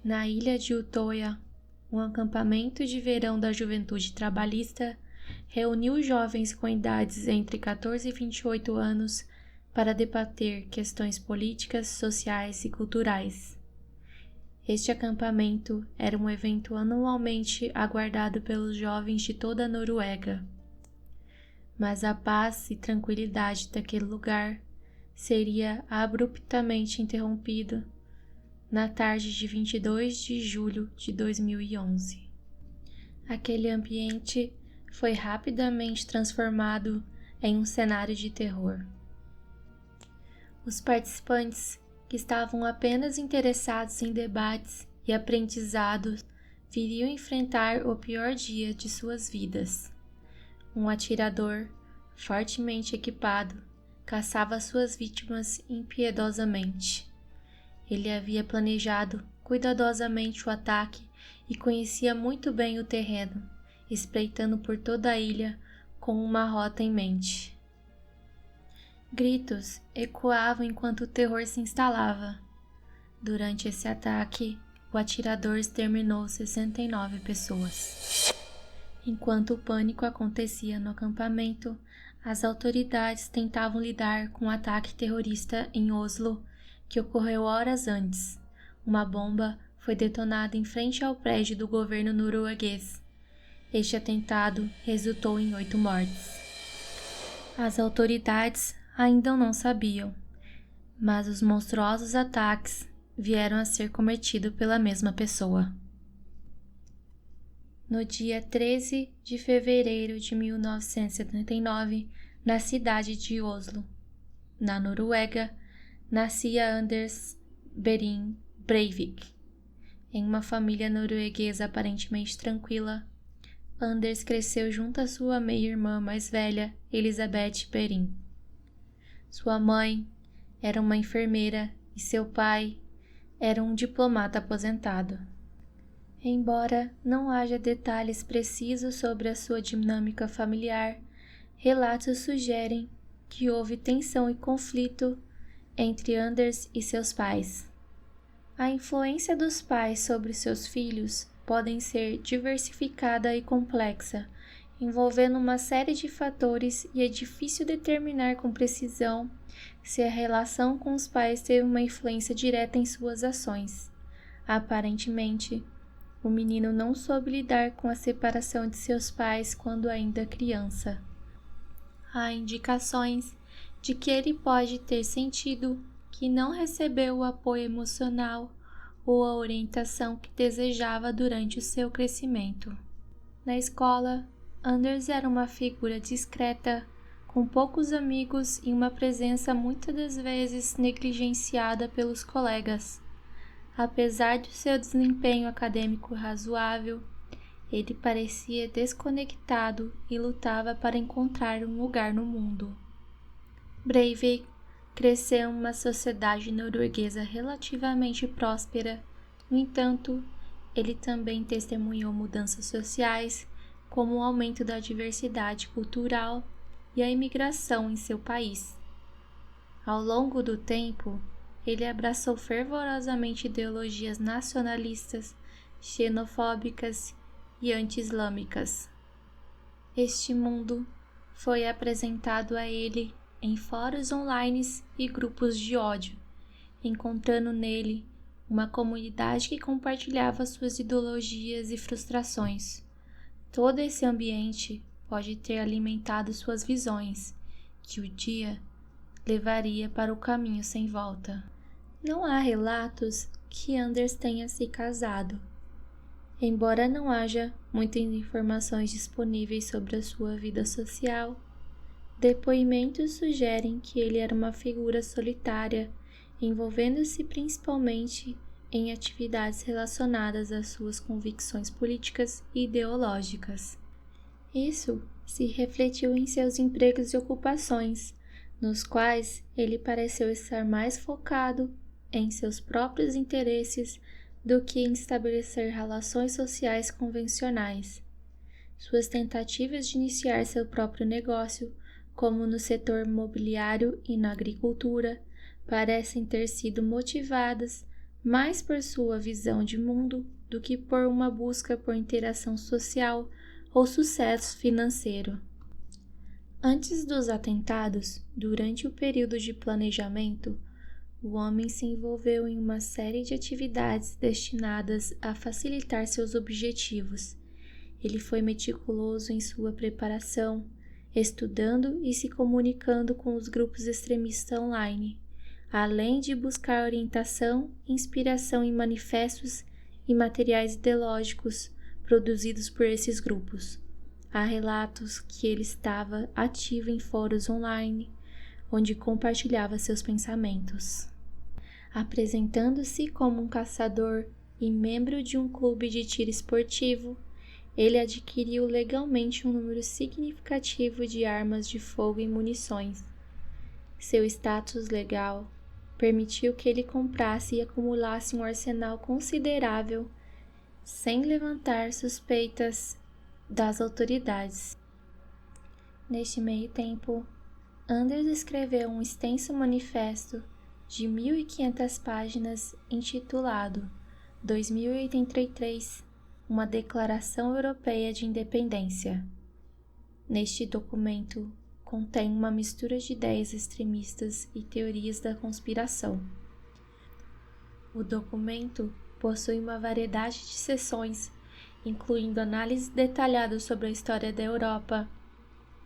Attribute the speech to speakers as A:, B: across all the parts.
A: Na ilha de Utoya, um acampamento de verão da juventude trabalhista reuniu jovens com idades entre 14 e 28 anos para debater questões políticas, sociais e culturais. Este acampamento era um evento anualmente aguardado pelos jovens de toda a Noruega. Mas a paz e tranquilidade daquele lugar seria abruptamente interrompido na tarde de 22 de julho de 2011. Aquele ambiente foi rapidamente transformado em um cenário de terror. Os participantes, que estavam apenas interessados em debates e aprendizados, viriam enfrentar o pior dia de suas vidas. Um atirador, fortemente equipado, caçava suas vítimas impiedosamente. Ele havia planejado cuidadosamente o ataque e conhecia muito bem o terreno, espreitando por toda a ilha com uma rota em mente. Gritos ecoavam enquanto o terror se instalava. Durante esse ataque, o atirador exterminou 69 pessoas. Enquanto o pânico acontecia no acampamento, as autoridades tentavam lidar com o ataque terrorista em Oslo, que ocorreu horas antes. Uma bomba foi detonada em frente ao prédio do governo norueguês. Este atentado resultou em 8 mortes. As autoridades ainda não sabiam, mas os monstruosos ataques vieram a ser cometidos pela mesma pessoa. No dia 13 de fevereiro de 1979, na cidade de Oslo, na Noruega, nascia Anders Behring Breivik. Em uma família norueguesa aparentemente tranquila, Anders cresceu junto à sua meia-irmã mais velha, Elisabeth Behring. Sua mãe era uma enfermeira e seu pai era um diplomata aposentado. Embora não haja detalhes precisos sobre a sua dinâmica familiar, relatos sugerem que houve tensão e conflito entre Anders e seus pais. A influência dos pais sobre seus filhos pode ser diversificada e complexa, envolvendo uma série de fatores, e é difícil determinar com precisão se a relação com os pais teve uma influência direta em suas ações. Aparentemente, o menino não soube lidar com a separação de seus pais quando ainda criança. Há indicações de que ele pode ter sentido que não recebeu o apoio emocional ou a orientação que desejava durante o seu crescimento. Na escola, Anders era uma figura discreta, com poucos amigos e uma presença muitas das vezes negligenciada pelos colegas. Apesar de seu desempenho acadêmico razoável, ele parecia desconectado e lutava para encontrar um lugar no mundo. Breivik cresceu em uma sociedade norueguesa relativamente próspera. No entanto, ele também testemunhou mudanças sociais, como o aumento da diversidade cultural e a imigração em seu país. Ao longo do tempo, ele abraçou fervorosamente ideologias nacionalistas, xenofóbicas e anti-islâmicas. Este mundo foi apresentado a ele em fóruns online e grupos de ódio, encontrando nele uma comunidade que compartilhava suas ideologias e frustrações. Todo esse ambiente pode ter alimentado suas visões, que o dia levaria para o caminho sem volta. Não há relatos que Anders tenha se casado. Embora não haja muitas informações disponíveis sobre a sua vida social, depoimentos sugerem que ele era uma figura solitária, envolvendo-se principalmente em atividades relacionadas às suas convicções políticas e ideológicas. Isso se refletiu em seus empregos e ocupações, nos quais ele pareceu estar mais focado em seus próprios interesses do que em estabelecer relações sociais convencionais. Suas tentativas de iniciar seu próprio negócio, como no setor imobiliário e na agricultura, parecem ter sido motivadas mais por sua visão de mundo do que por uma busca por interação social ou sucesso financeiro. Antes dos atentados, durante o período de planejamento, o homem se envolveu em uma série de atividades destinadas a facilitar seus objetivos. Ele foi meticuloso em sua preparação, estudando e se comunicando com os grupos extremistas online, além de buscar orientação e inspiração em manifestos e materiais ideológicos produzidos por esses grupos. Há relatos que ele estava ativo em fóruns online, onde compartilhava seus pensamentos. Apresentando-se como um caçador e membro de um clube de tiro esportivo, ele adquiriu legalmente um número significativo de armas de fogo e munições. Seu status legal permitiu que ele comprasse e acumulasse um arsenal considerável sem levantar suspeitas das autoridades. Neste meio tempo, Anders escreveu um extenso manifesto de 1.500 páginas intitulado 2083, uma Declaração Europeia de Independência. Neste documento, contém uma mistura de ideias extremistas e teorias da conspiração. O documento possui uma variedade de seções, incluindo análises detalhadas sobre a história da Europa,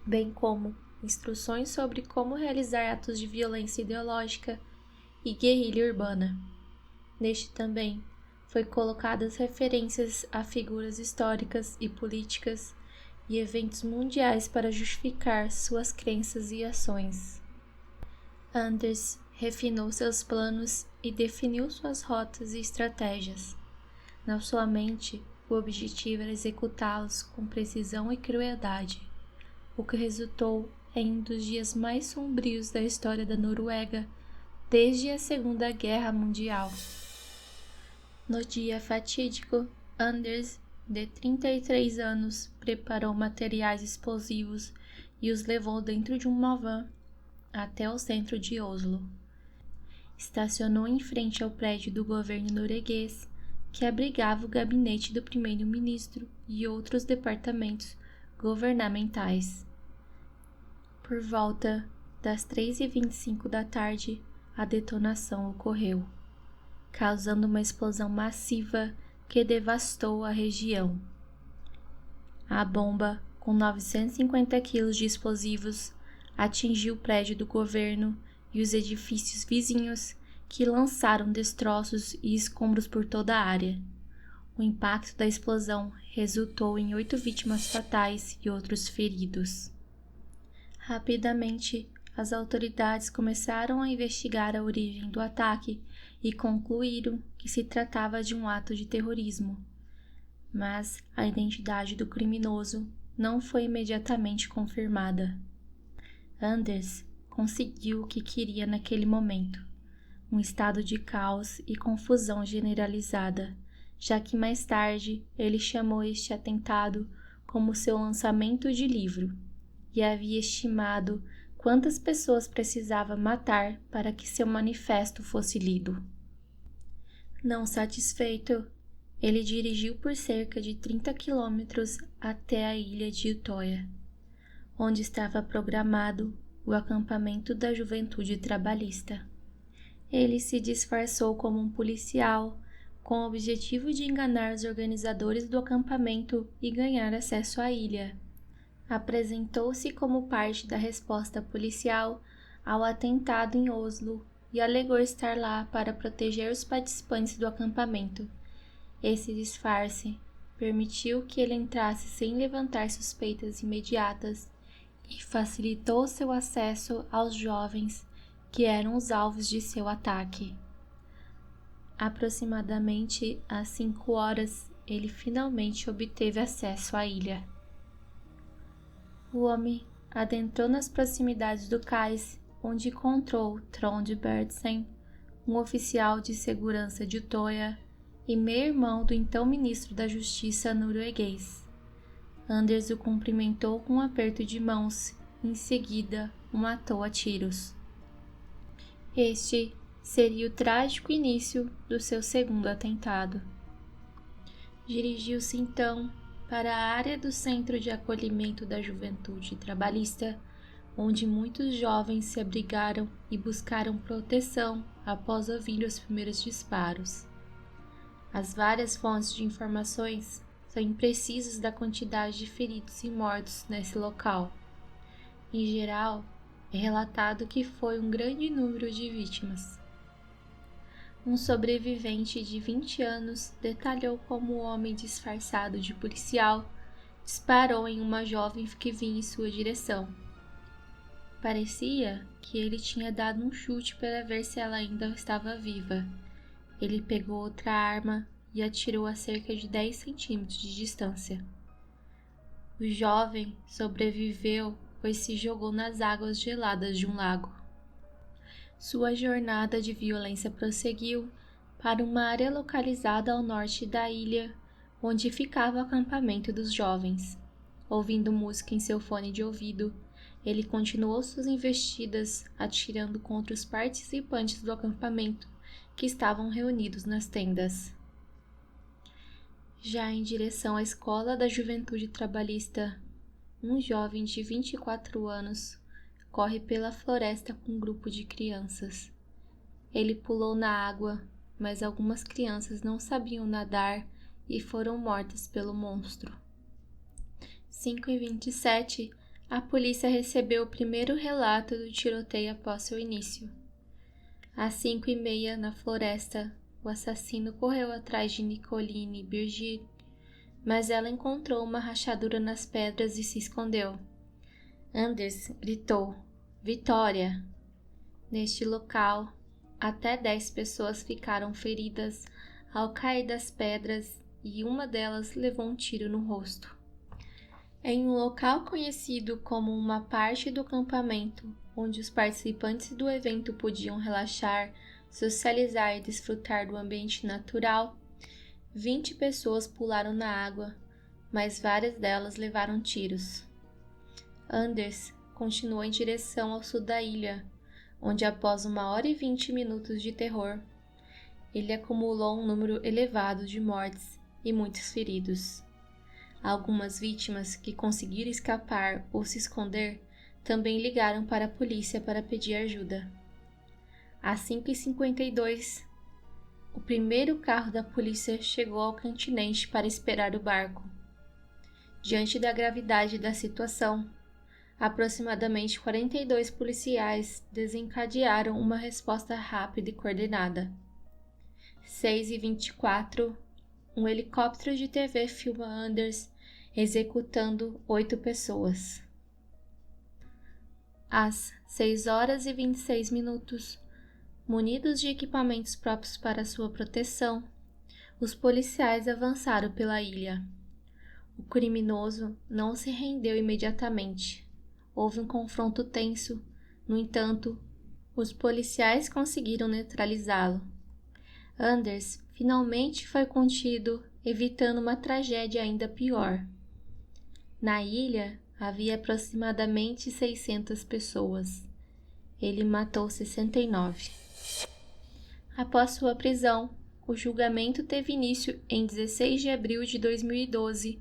A: bem como instruções sobre como realizar atos de violência ideológica e guerrilha urbana. Neste também foi colocadas referências a figuras históricas e políticas e eventos mundiais para justificar suas crenças e ações. Anders refinou seus planos e definiu suas rotas e estratégias. Na sua mente, o objetivo era executá-los com precisão e crueldade, o que resultou em um dos dias mais sombrios da história da Noruega desde a Segunda Guerra Mundial. No dia fatídico, Anders, de 33 anos, preparou materiais explosivos e os levou dentro de uma van até o centro de Oslo. Estacionou em frente ao prédio do governo norueguês, que abrigava o gabinete do primeiro-ministro e outros departamentos governamentais. Por volta das 3h25 da tarde, a detonação ocorreu, causando uma explosão massiva que devastou a região. A bomba, com 950 quilos de explosivos, atingiu o prédio do governo e os edifícios vizinhos, que lançaram destroços e escombros por toda a área. O impacto da explosão resultou em 8 vítimas fatais e outros feridos. Rapidamente, as autoridades começaram a investigar a origem do ataque e concluíram que se tratava de um ato de terrorismo. Mas a identidade do criminoso não foi imediatamente confirmada. Anders conseguiu o que queria naquele momento, um estado de caos e confusão generalizada, já que mais tarde ele chamou este atentado como seu lançamento de livro e havia estimado quantas pessoas precisava matar para que seu manifesto fosse lido. Não satisfeito, ele dirigiu por cerca de 30 quilômetros até a ilha de Utoya, onde estava programado o acampamento da Juventude Trabalhista. Ele se disfarçou como um policial, com o objetivo de enganar os organizadores do acampamento e ganhar acesso à ilha. Apresentou-se como parte da resposta policial ao atentado em Oslo e alegou estar lá para proteger os participantes do acampamento. Esse disfarce permitiu que ele entrasse sem levantar suspeitas imediatas e facilitou seu acesso aos jovens que eram os alvos de seu ataque. Aproximadamente às 5 horas, ele finalmente obteve acesso à ilha. O homem adentrou nas proximidades do cais, onde encontrou Trond Berntsen, um oficial de segurança de Utoya e meio-irmão do então ministro da Justiça norueguês. Anders o cumprimentou com um aperto de mãos e em seguida o matou a tiros. Este seria o trágico início do seu segundo atentado. Dirigiu-se então para a área do Centro de Acolhimento da Juventude Trabalhista, onde muitos jovens se abrigaram e buscaram proteção após ouvir os primeiros disparos. As várias fontes de informações são imprecisas da quantidade de feridos e mortos nesse local. Em geral, é relatado que foi um grande número de vítimas. Um sobrevivente de 20 anos detalhou como o homem disfarçado de policial disparou em uma jovem que vinha em sua direção. Parecia que ele tinha dado um chute para ver se ela ainda estava viva. Ele pegou outra arma e atirou a cerca de 10 centímetros de distância. O jovem sobreviveu, pois se jogou nas águas geladas de um lago. Sua jornada de violência prosseguiu para uma área localizada ao norte da ilha, onde ficava o acampamento dos jovens. Ouvindo música em seu fone de ouvido, ele continuou suas investidas, atirando contra os participantes do acampamento que estavam reunidos nas tendas. Já em direção à escola da Juventude Trabalhista, um jovem de 24 anos corre pela floresta com um grupo de crianças. Ele pulou na água, mas algumas crianças não sabiam nadar e foram mortas pelo monstro. 5h27, a polícia recebeu o primeiro relato do tiroteio após seu início. Às 5h30, na floresta, o assassino correu atrás de Nicoline Birgit, mas ela encontrou uma rachadura nas pedras e se escondeu. Anders gritou: "Vitória!" Neste local, até 10 pessoas ficaram feridas ao cair das pedras e uma delas levou um tiro no rosto. Em um local conhecido como uma parte do acampamento, onde os participantes do evento podiam relaxar, socializar e desfrutar do ambiente natural, 20 pessoas pularam na água, mas várias delas levaram tiros. Anders continuou em direção ao sul da ilha, onde após 1h e 20 minutos de terror, ele acumulou um número elevado de mortes e muitos feridos. Algumas vítimas que conseguiram escapar ou se esconder também ligaram para a polícia para pedir ajuda. Às 5h52, o primeiro carro da polícia chegou ao continente para esperar o barco. Diante da gravidade da situação, aproximadamente 42 policiais desencadearam uma resposta rápida e coordenada. 6h24, um helicóptero de TV filma Anders executando 8 pessoas. Às 6h26, munidos de equipamentos próprios para sua proteção, os policiais avançaram pela ilha. O criminoso não se rendeu imediatamente. Houve um confronto tenso, no entanto, os policiais conseguiram neutralizá-lo. Anders finalmente foi contido, evitando uma tragédia ainda pior. Na ilha, havia aproximadamente 600 pessoas. Ele matou 69. Após sua prisão, o julgamento teve início em 16 de abril de 2012,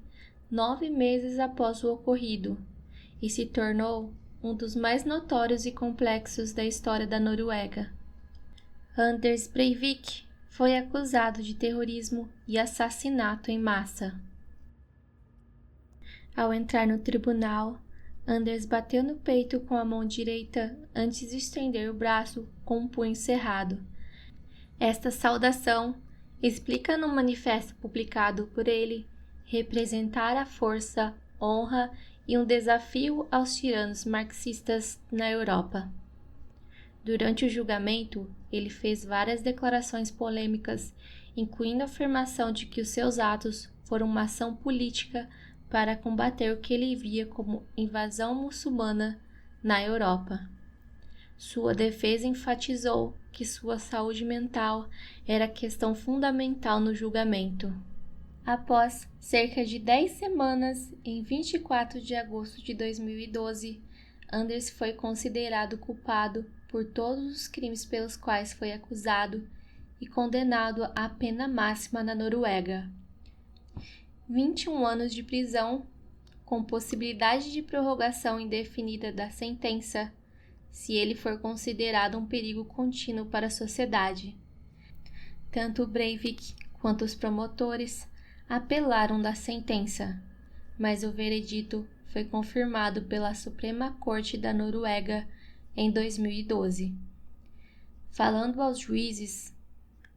A: 9 meses após o ocorrido, e se tornou um dos mais notórios e complexos da história da Noruega. Anders Breivik foi acusado de terrorismo e assassinato em massa. Ao entrar no tribunal, Anders bateu no peito com a mão direita antes de estender o braço com um punho cerrado. Esta saudação, explica no manifesto publicado por ele, representar a força, honra e um desafio aos tiranos marxistas na Europa. Durante o julgamento, ele fez várias declarações polêmicas, incluindo a afirmação de que os seus atos foram uma ação política para combater o que ele via como invasão muçulmana na Europa. Sua defesa enfatizou que sua saúde mental era questão fundamental no julgamento. Após cerca de 10 semanas, em 24 de agosto de 2012, Anders foi considerado culpado por todos os crimes pelos quais foi acusado e condenado à pena máxima na Noruega. 21 anos de prisão, com possibilidade de prorrogação indefinida da sentença, se ele for considerado um perigo contínuo para a sociedade. Tanto Breivik quanto os promotores apelaram da sentença, mas o veredito foi confirmado pela Suprema Corte da Noruega em 2012. Falando aos juízes,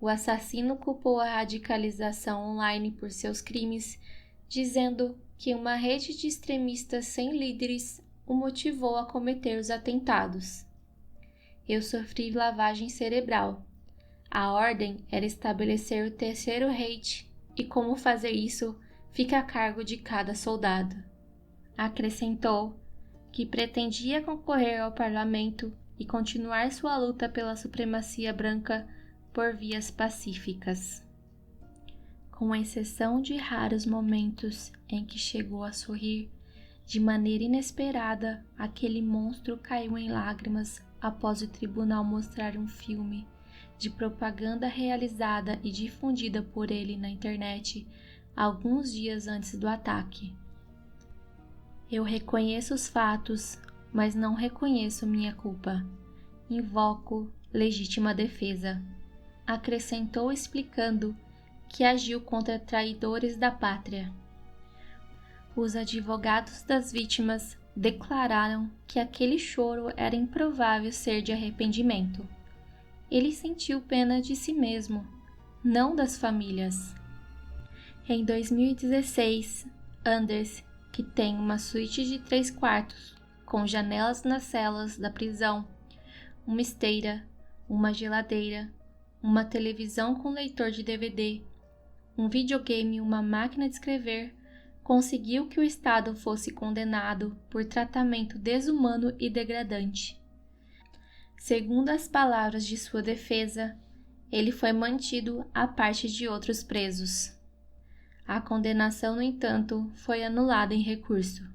A: o assassino culpou a radicalização online por seus crimes, dizendo que uma rede de extremistas sem líderes o motivou a cometer os atentados. Eu sofri lavagem cerebral. A ordem era estabelecer o terceiro Reich e como fazer isso fica a cargo de cada soldado. Acrescentou que pretendia concorrer ao parlamento e continuar sua luta pela supremacia branca por vias pacíficas. Com exceção de raros momentos em que chegou a sorrir, de maneira inesperada, aquele monstro caiu em lágrimas após o tribunal mostrar um filme de propaganda realizada e difundida por ele na internet alguns dias antes do ataque. Eu reconheço os fatos, mas não reconheço minha culpa. Invoco legítima defesa, acrescentou explicando que agiu contra traidores da pátria. Os advogados das vítimas declararam que aquele choro era improvável ser de arrependimento. Ele sentiu pena de si mesmo, não das famílias. Em 2016, Anders, que tem uma suíte de 3 quartos, com janelas nas celas da prisão, uma esteira, uma geladeira, uma televisão com leitor de DVD, um videogame e uma máquina de escrever, conseguiu que o Estado fosse condenado por tratamento desumano e degradante. Segundo as palavras de sua defesa, ele foi mantido à parte de outros presos. A condenação, no entanto, foi anulada em recurso.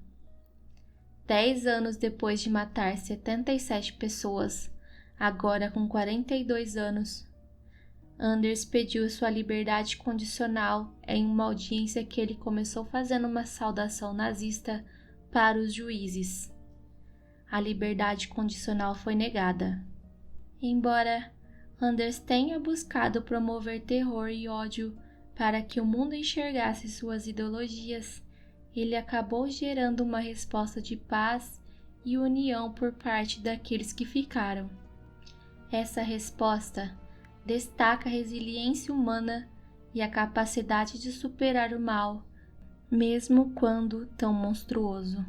A: 10 anos depois de matar 77 pessoas, agora com 42 anos, Anders pediu sua liberdade condicional em uma audiência que ele começou fazendo uma saudação nazista para os juízes. A liberdade condicional foi negada. Embora Anders tenha buscado promover terror e ódio para que o mundo enxergasse suas ideologias, ele acabou gerando uma resposta de paz e união por parte daqueles que ficaram. Essa resposta destaca a resiliência humana e a capacidade de superar o mal, mesmo quando tão monstruoso.